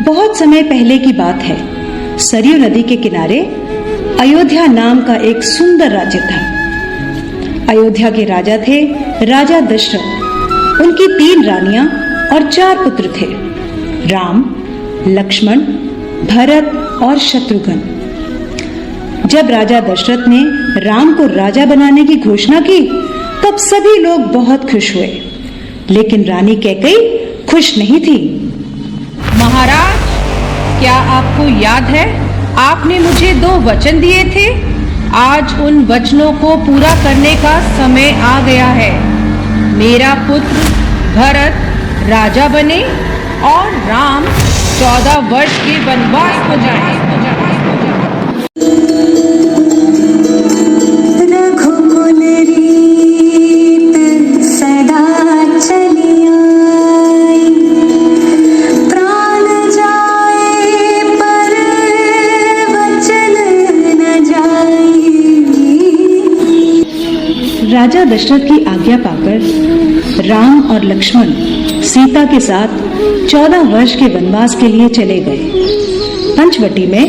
बहुत समय पहले की बात है। सरयू नदी के किनारे अयोध्या नाम का एक सुंदर राज्य था। अयोध्या के राजा थे राजा दशरथ। उनकी 3 रानियां और 4 पुत्र थे, राम, लक्ष्मण, भरत और शत्रुघ्न। जब राजा दशरथ ने राम को राजा बनाने की घोषणा की तब सभी लोग बहुत खुश हुए, लेकिन रानी कैकेयी खुश नहीं थी। महाराज, क्या आपको याद है आपने मुझे 2 वचन दिए थे? आज उन वचनों को पूरा करने का समय आ गया है। मेरा पुत्र भरत राजा बने और राम 14 वर्ष के वनवास को जाए। राजा दशरथ की आज्ञा पाकर राम और लक्ष्मण सीता के साथ 14 वर्ष के वनवास के लिए चले गए। पंचवटी में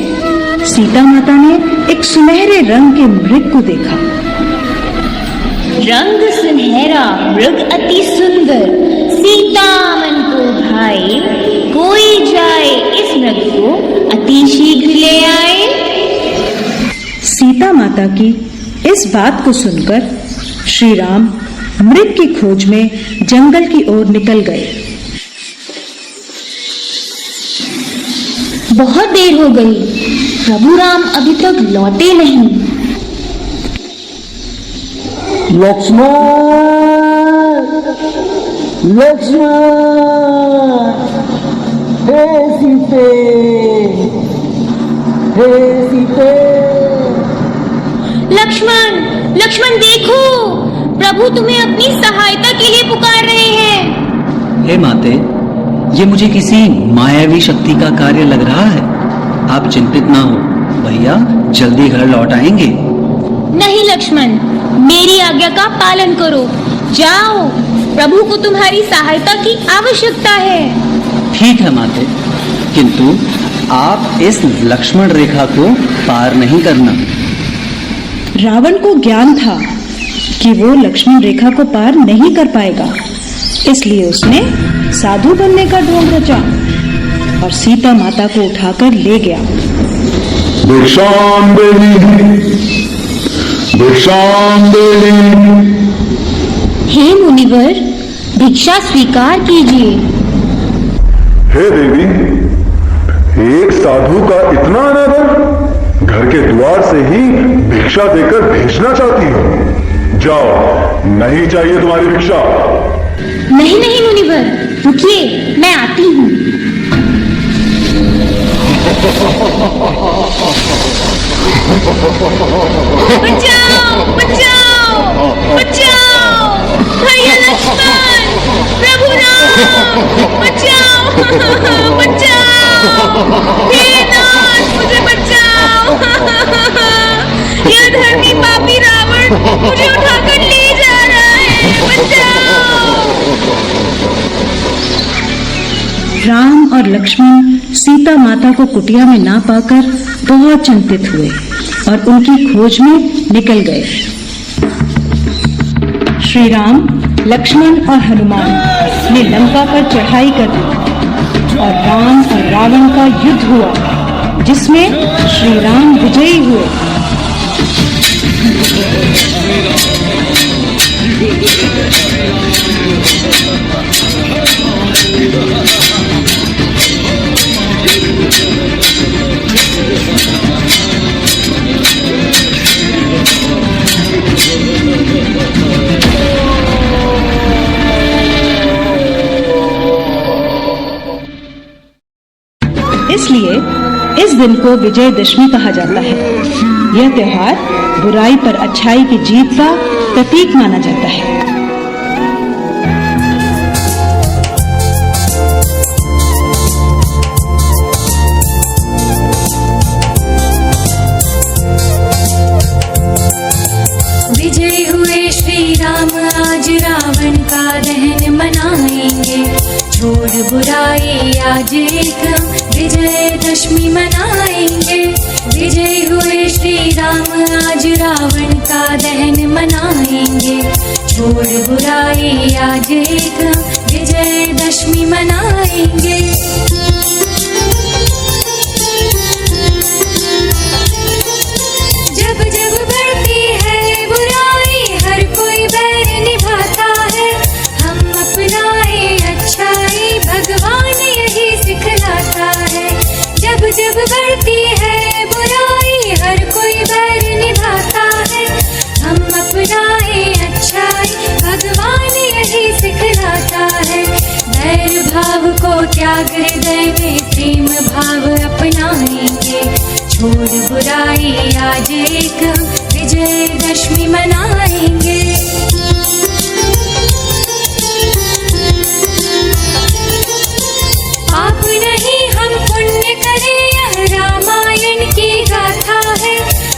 सीता माता ने एक सुनहरे रंग के मृग को देखा। रंग सुनहरा मृग अति सुंदर, सीता मन को भाए, कोई जाए इस मृग को अति शीघ्र ले आए। सीता माता की इस बात को सुनकर श्री राम मृग की खोज में जंगल की ओर निकल गए। बहुत देर हो गई, प्रभु राम अभी तक लौटे नहीं। लक्ष्मण, लक्ष्मण, हे सीते, हे सीते। लक्ष्मण, लक्ष्मण देखो, प्रभु तुम्हें अपनी सहायता के लिए पुकार रहे हैं। हे माते, ये मुझे किसी मायावी शक्ति का कार्य लग रहा है। आप चिंतित ना हो, भैया जल्दी घर लौट आएंगे। नहीं लक्ष्मण, मेरी आज्ञा का पालन करो। जाओ, प्रभु को तुम्हारी सहायता की आवश्यकता है। ठीक है माते, किंतु आप इस लक्ष्मण रेखा को पार नहीं करना। रावण को ज्ञान था कि वो लक्ष्मण रेखा को पार नहीं कर पाएगा, इसलिए उसने साधु बनने का ढोंग रचा और सीता माता को उठाकर ले गया। भिक्षाम देवी, भिक्षाम देवी। हे मुनिवर, भिक्षा स्वीकार कीजिए। हे देवी, एक साधु का इतना अनादर, घर के द्वार से ही भिक्षा देकर भेजना चाहती हो। जाओ, नहीं चाहिए तुम्हारी भिक्षा। नहीं नहीं मुनिवर, रुकिए, मैं आती हूँ। बचाओ, बचाओ, बचाओ, भैया लक्ष्मण, प्रभु राम, बचाओ, बचाओ, हे नाथ, मुझे बचाओ। यह धर्मी पापी रावण मुझे उठाकर ले जा रहा है, बचाओ। राम और लक्ष्मण सीता माता को कुटिया में ना पाकर बहुत चिंतित हुए और उनकी खोज में निकल गए। श्री राम, लक्ष्मण और हनुमान ने लंका पर चढ़ाई कर दी और राम और रावण का युद्ध हुआ, जिसमें श्री राम विजयी हुए। इसलिए इस दिन को विजयदशमी कहा जाता है। यह त्योहार बुराई पर अच्छाई की जीत का प्रतीक माना जाता है। विजय हुए श्री राम, आज रावण का दहन मनाएंगे। छोड़ बुराई आज एक हम विजयदशमी मनाएंगे। विजय हुए श्री राम आज रावण का दहन मनाएंगे। छोड़ बुराई आज एक हम विजयदशमी मनाएंगे। जब जब बढ़ती है बुराई हर कोई बैर निभाता है। हम अपनाए अच्छाई भगवान यही सिखलाता है। जब जब बढ़ती है बुराई हर कोई बैर निभाता है। हम अपनाए अच्छाई भगवान यही सिखलाता है। बैर भाव को त्याग हृदय में प्रेम भाव अपनाएंगे। छोड़ बुराई आज एक विजयदशमी मनाएंगे। पाप नहीं हम पुण्य करें यह रामायण की गाथा है।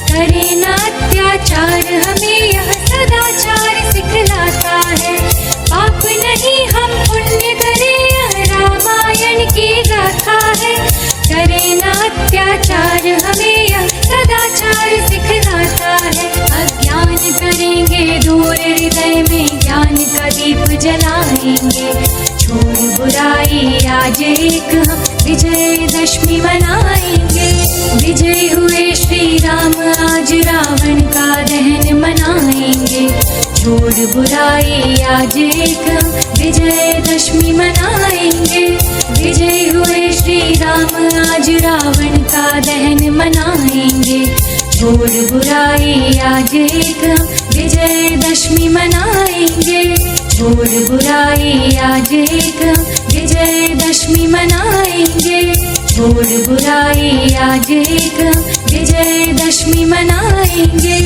करें न अत्याचार हमें यह सदाचार सिखलाता है। पाप नहीं हम पुण्य करें यह रामायण की गाथा है। करें न अत्याचार हमें यह सदाचार सिखलाता है। अज्ञान करेंगे दूर हृदय में ज्ञान का दीप जलाएंगे। छोड़ बुराई आज एक हम विजयदशमी मनाएंगे। विजय हुए श्री राम आज रावण का दहन मनाएंगे। छोड़ बुराई आज एक हम विजयदशमी मनाएंगे। विजय हुए श्री राम आज रावण का दहन मनाएंगे। छोड़ बुराई आज एक हम विजयदशमी मनाएंगे। छोड़ बुराई आज एक हम विजयदशमी मनाएंगे। छोड़ बुराई आज एक हम विजयदशमी मनाएंगे।